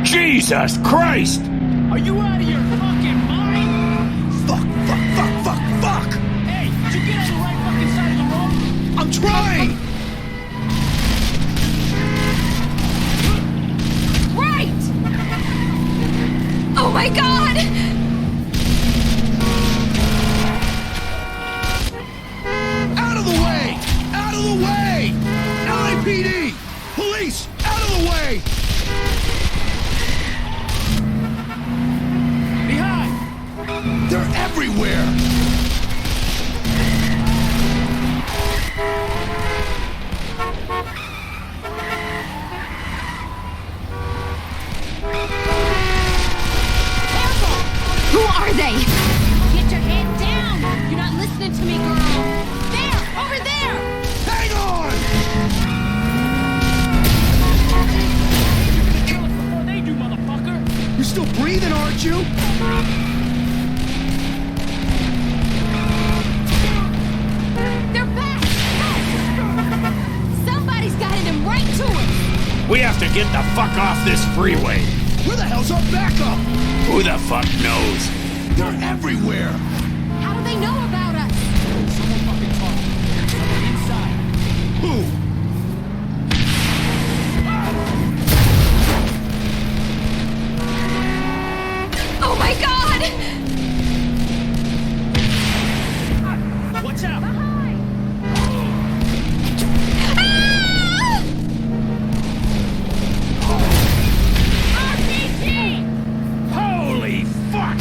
Jesus Christ! Are you out of your fucking mind? Fuck! Hey, did you get on the right fucking side of the road? I'm trying! Right! Oh my God! Out of the way! Out of the way! LAPD! Police! Out of the way! Behind! They're everywhere! Who are they? Get your head down! You're not listening to me, girl! There! Over there! Hang on! You're gonna kill us before they do, motherfucker! You're still breathing, aren't you? They're back! Somebody's guiding them right to us! We have to get the fuck off this freeway. Where the hell's our backup? Who the fuck knows? They're everywhere! How do they know about us? Someone fucking talk. Inside. Who? Oh my God! Watch out! Holy fuck!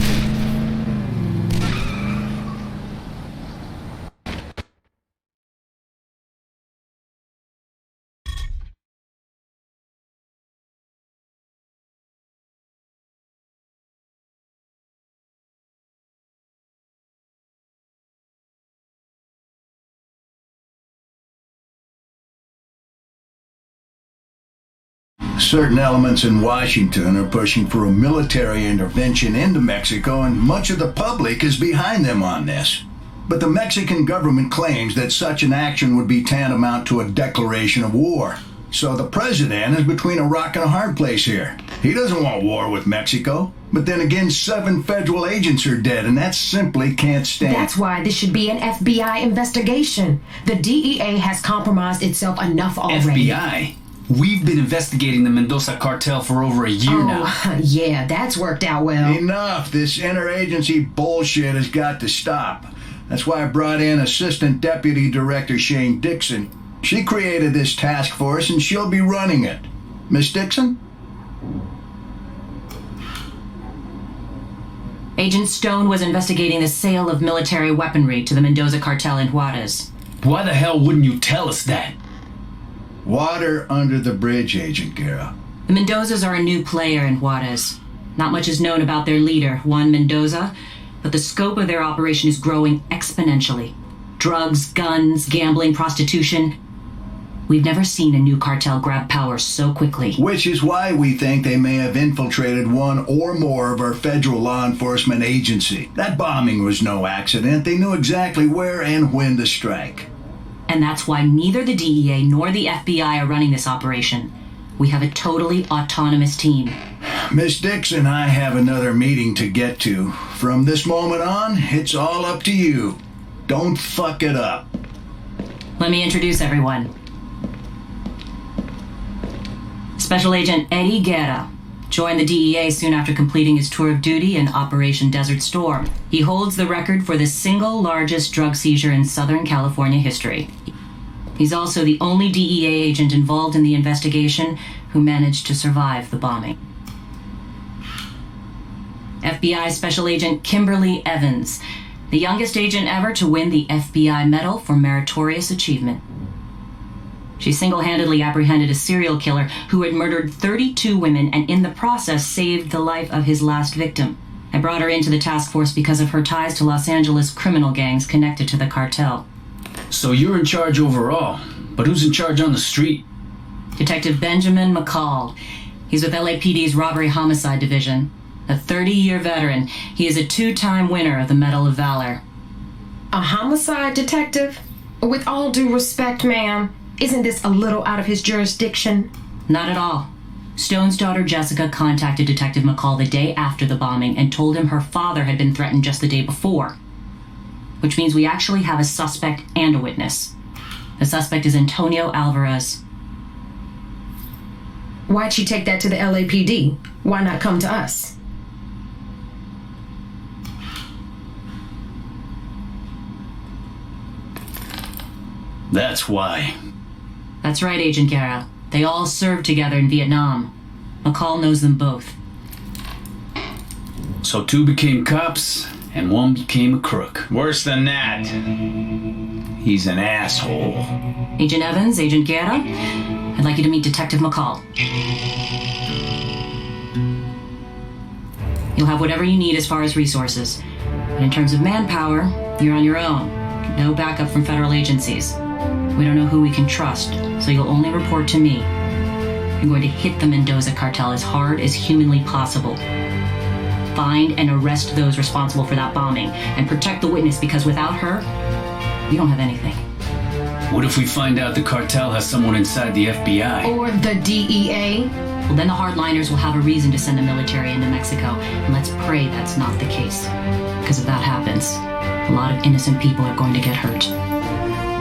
Certain elements in Washington are pushing for a military intervention into Mexico, and much of the public is behind them on this. But the Mexican government claims that such an action would be tantamount to a declaration of war. So the president is between a rock and a hard place here. He doesn't want war with Mexico, but then again, 7 federal agents are dead, and that simply can't stand. That's why this should be an FBI investigation. The DEA has compromised itself enough already. FBI? We've been investigating the Mendoza cartel for over a year now. Yeah, that's worked out well. Enough. This interagency bullshit has got to stop. That's why I brought in Assistant Deputy Director Shane Dixon. She created this task force, and she'll be running it. Miss Dixon? Agent Stone was investigating the sale of military weaponry to the Mendoza cartel in Juarez. Why the hell wouldn't you tell us that? Water under the bridge, Agent Guerra. The Mendozas are a new player in Juarez. Not much is known about their leader, Juan Mendoza, but the scope of their operation is growing exponentially. Drugs, guns, gambling, prostitution. We've never seen a new cartel grab power so quickly. Which is why we think they may have infiltrated one or more of our federal law enforcement agency. That bombing was no accident. They knew exactly where and when to strike. And that's why neither the DEA nor the FBI are running this operation. We have a totally autonomous team. Miss Dixon, I have another meeting to get to. From this moment on, it's all up to you. Don't fuck it up. Let me introduce everyone. Special Agent Eddie Guerra joined the DEA soon after completing his tour of duty in Operation Desert Storm. He holds the record for the single largest drug seizure in Southern California history. He's also the only DEA agent involved in the investigation who managed to survive the bombing. FBI Special Agent Kimberly Evans, the youngest agent ever to win the FBI Medal for Meritorious Achievement. She single-handedly apprehended a serial killer who had murdered 32 women and in the process saved the life of his last victim. I brought her into the task force because of her ties to Los Angeles criminal gangs connected to the cartel. So you're in charge overall, but who's in charge on the street? Detective Benjamin McCall. He's with LAPD's Robbery Homicide Division. A 30-year veteran, he is a 2-time winner of the Medal of Valor. A homicide detective? With all due respect, ma'am, isn't this a little out of his jurisdiction? Not at all. Stone's daughter Jessica contacted Detective McCall the day after the bombing and told him her father had been threatened just the day before. Which means we actually have a suspect and a witness. The suspect is Antonio Alvarez. Why'd she take that to the LAPD? Why not come to us? That's why. That's right, Agent Guerra. They all served together in Vietnam. McCall knows them both. So 2 became cops, and 1 became a crook. Worse than that. He's an asshole. Agent Evans, Agent Guerra, I'd like you to meet Detective McCall. You'll have whatever you need as far as resources. But in terms of manpower, you're on your own. No backup from federal agencies. We don't know who we can trust, so you'll only report to me. You're going to hit the Mendoza cartel as hard as humanly possible. Find and arrest those responsible for that bombing, and protect the witness, because without her, we don't have anything. What if we find out the cartel has someone inside the FBI? Or the DEA? Well, then the hardliners will have a reason to send the military into Mexico, and let's pray that's not the case. Because if that happens, a lot of innocent people are going to get hurt.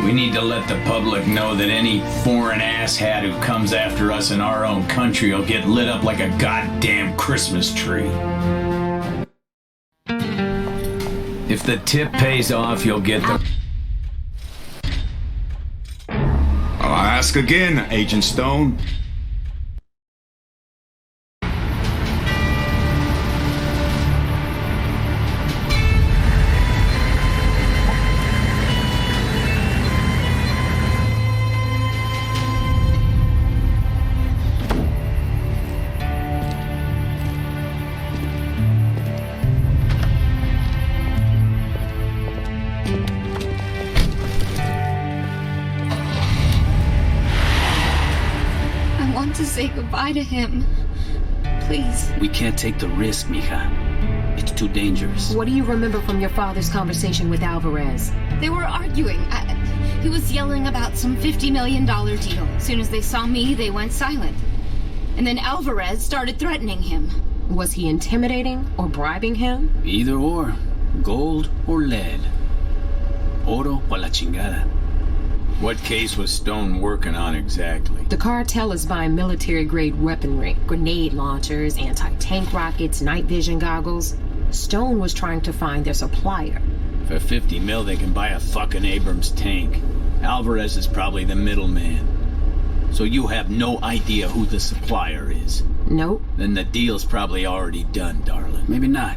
We need to let the public know that any foreign asshat who comes after us in our own country will get lit up like a goddamn Christmas tree. If the tip pays off, you'll get the... I'll ask again, Agent Stone. To say goodbye to him. Please. We can't take the risk, mija. It's too dangerous. What do you remember from your father's conversation with Alvarez? They were arguing. He was yelling about some $50 million deal. As soon as they saw me, they went silent. And then Alvarez started threatening him. Was he intimidating or bribing him? Either or. Gold or lead. Oro o la chingada. What case was Stone working on exactly? The cartel is buying military-grade weaponry, grenade launchers, anti-tank rockets, night vision goggles. Stone was trying to find their supplier. For 50 mil, they can buy a fucking Abrams tank. Alvarez is probably the middleman. So you have no idea who the supplier is? Nope. Then the deal's probably already done, darling. Maybe not.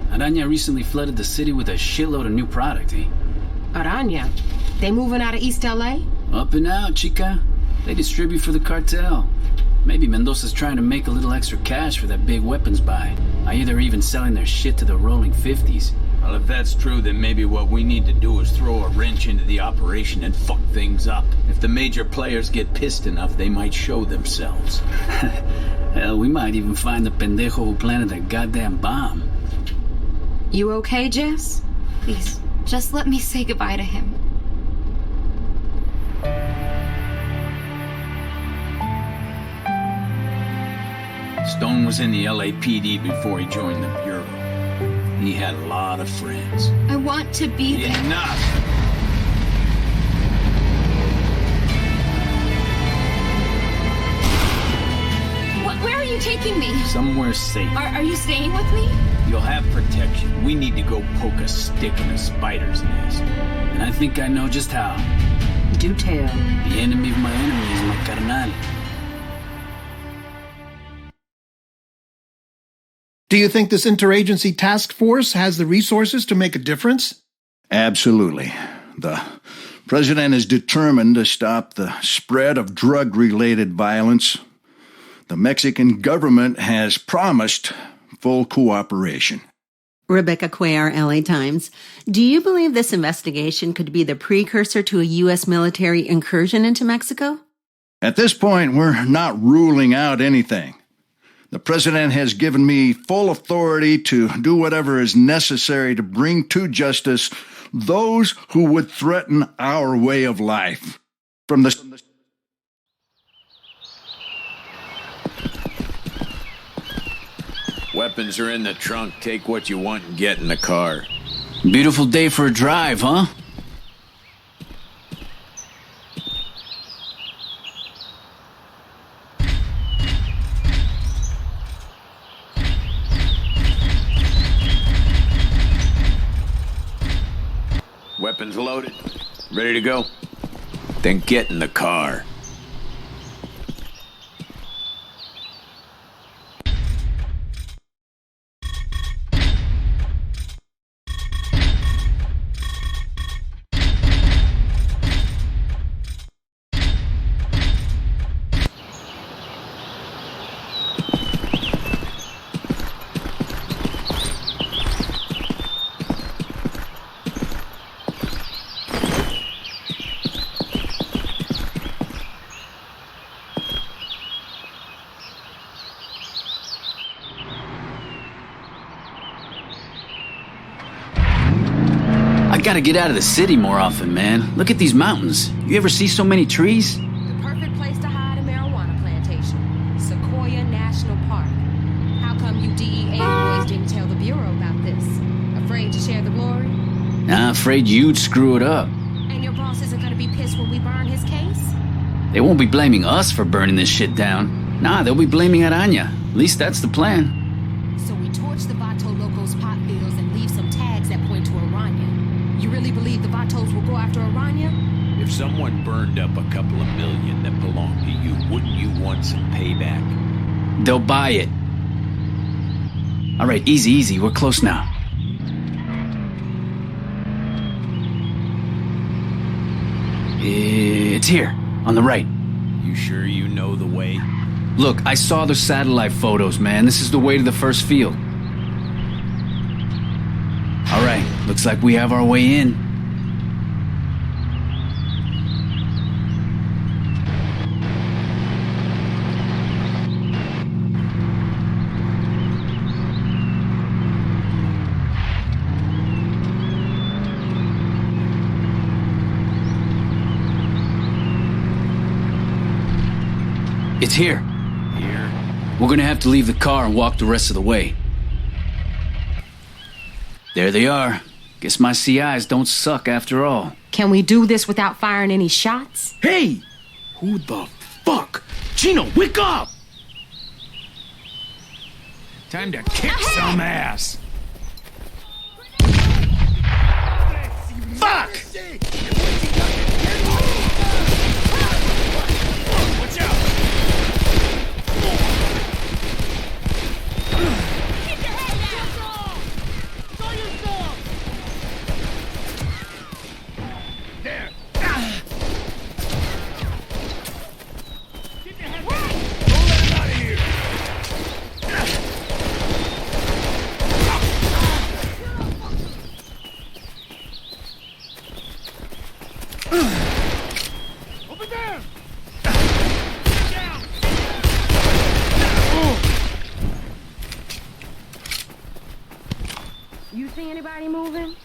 Araña recently flooded the city with a shitload of new product, eh? Araña? They moving out of East LA? Up and out, chica. They distribute for the cartel. Maybe Mendoza's trying to make a little extra cash for that big weapons buy. Either even selling their shit to the rolling 50s. Well, if that's true, then maybe what we need to do is throw a wrench into the operation and fuck things up. If the major players get pissed enough, they might show themselves. Hell, we might even find the pendejo who planted that goddamn bomb. You okay, Jess? Please, just let me say goodbye to him. Stone was in the LAPD before he joined the Bureau. He had a lot of friends. I want to be there. Enough! Where are you taking me? Somewhere safe. Are you staying with me? You'll have protection. We need to go poke a stick in a spider's nest. And I think I know just how. Do tell. The enemy of my enemy is my carnal. Do you think this interagency task force has the resources to make a difference? Absolutely. The president is determined to stop the spread of drug-related violence. The Mexican government has promised full cooperation. Rebecca Cuellar, LA Times. Do you believe this investigation could be the precursor to a U.S. military incursion into Mexico? At this point, we're not ruling out anything. The president has given me full authority to do whatever is necessary to bring to justice those who would threaten our way of life. From the Weapons are in the trunk. Take what you want and get in the car. Beautiful day for a drive, huh? Weapons loaded. Ready to go? Then get in the car. I gotta get out of the city more often, man. Look at these mountains. You ever see so many trees? The perfect place to hide a marijuana plantation. Sequoia National Park. How come you DEA boys didn't tell the Bureau about this? Afraid to share the glory? Nah, afraid you'd screw it up. And your boss isn't gonna be pissed when we burn his case? They won't be blaming us for burning this shit down. Nah, they'll be blaming Aranya. At least that's the plan. So we torch the Vato Locos pot fields and leave some tags that point to Aranya. You really believe the Vatos will go after Aranya? If someone burned up a couple of million that belonged to you, wouldn't you want some payback? They'll buy it. All right, easy, easy. We're close now. It's here, on the right. You sure you know the way? Look, I saw the satellite photos, man. This is the way to the first field. All right, looks like we have our way in. It's here. Here? We're gonna have to leave the car and walk the rest of the way. There they are. Guess my CIs don't suck after all. Can we do this without firing any shots? Hey! Who the fuck? Chino, wake up! Time to kick some ass. Fuck! Watch out! Keep your head down! Show yourself! There. Keep your head down! Don't let him out of here. Over there! Down! You see anybody moving?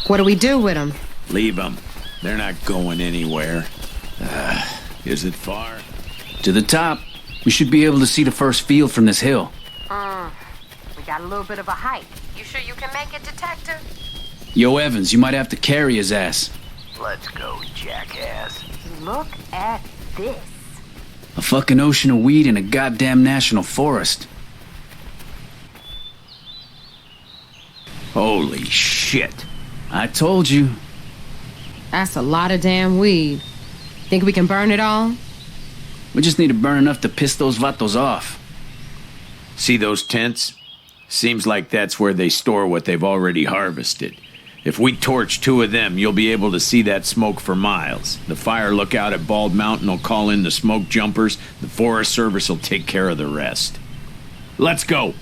What do we do with them? Leave them. They're not going anywhere. Is it far? To the top. We should be able to see the first field from this hill. We got a little bit of a hike. You sure you can make it, detective? Yo, Evans, you might have to carry his ass. Let's go, jackass. Look at this. A fucking ocean of weed in a goddamn national forest. Holy shit. I told you. That's a lot of damn weed. Think we can burn it all? We just need to burn enough to piss those vatos off. See those tents? Seems like that's where they store what they've already harvested. If we torch 2 of them, you'll be able to see that smoke for miles. The fire lookout at Bald Mountain will call in the smoke jumpers. The Forest Service will take care of the rest. Let's go.